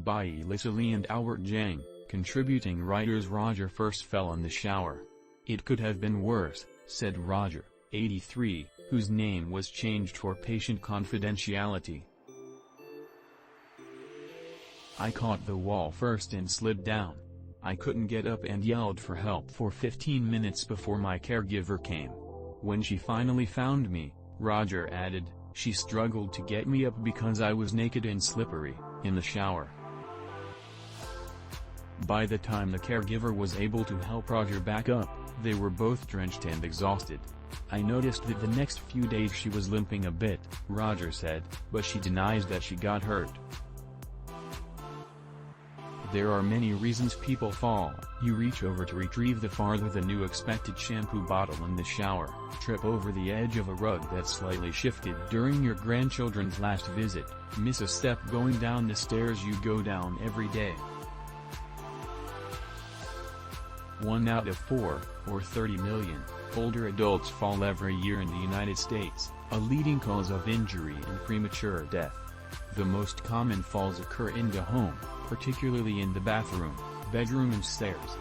by Elissa and Jiang, contributing. Roger first fell in the shower. "It could have been worse," said Roger, 83, whose name was changed for patient confidentiality. "I caught the wall first and slid down. I couldn't get up and yelled for help for 15 minutes before my caregiver came. When she finally found me," Roger added, "she struggled to get me up because I was naked and slippery, in the shower." By the time the caregiver was able to help Roger back up, they were both drenched and exhausted. "I noticed that the next few days she was limping a bit," Roger said, but she denies that she got hurt. "There are many reasons people fall. You reach over to retrieve the farther than you expected shampoo bottle in the shower, trip over the edge of a rug that slightly shifted during your grandchildren's last visit, miss a step going down the stairs you go down every day." 1 out of 4, or 30 million, older adults fall every year in the United States, a leading cause of injury and premature death. The most common falls occur in the home, particularly in the bathroom, bedroom and stairs.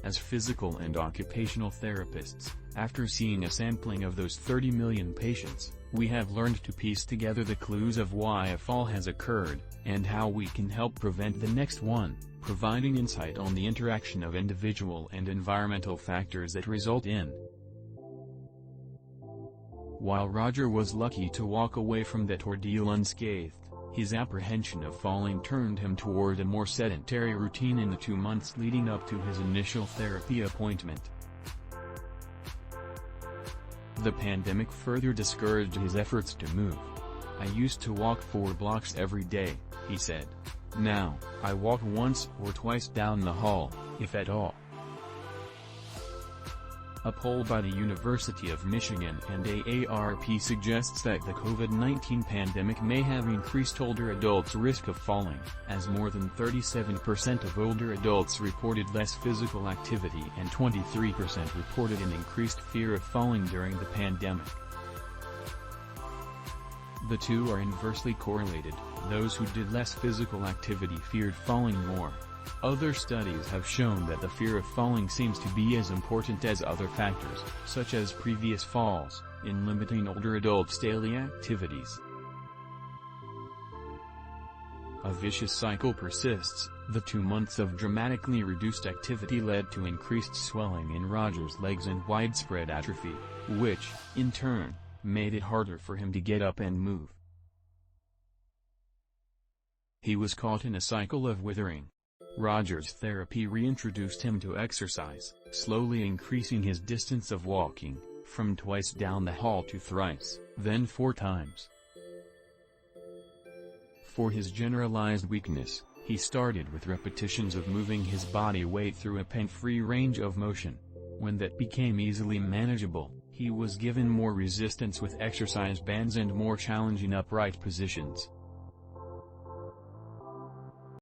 As physical and occupational therapists, after seeing a sampling of those 30 million patients, we have learned to piece together the clues of why a fall has occurred, and how we can help prevent the next one, providing insight on the interaction of individual and environmental factors that result in. While Roger was lucky to walk away from that ordeal unscathed, his apprehension of falling turned him toward a more sedentary routine in the 2 months leading up to his initial therapy appointment. The pandemic further discouraged his efforts to move. "I used to walk 4 blocks every day," he said. "Now, I walk once or twice down the hall, if at all." A poll by the University of Michigan and AARP suggests that the COVID-19 pandemic may have increased older adults' risk of falling, as more than 37% of older adults reported less physical activity and 23% reported an increased fear of falling during the pandemic. The two are inversely correlated. Those who did less physical activity feared falling more. Other studies have shown that the fear of falling seems to be as important as other factors, such as previous falls, in limiting older adults' daily activities. A vicious cycle persists. The 2 months of dramatically reduced activity led to increased swelling in Roger's legs and widespread atrophy, which, in turn, made it harder for him to get up and move. He was caught in a cycle of withering. Roger's therapy reintroduced him to exercise, slowly increasing his distance of walking, from twice down the hall to thrice, then 4 times. For his generalized weakness, he started with repetitions of moving his body weight through a pain-free range of motion. When that became easily manageable, he was given more resistance with exercise bands and more challenging upright positions.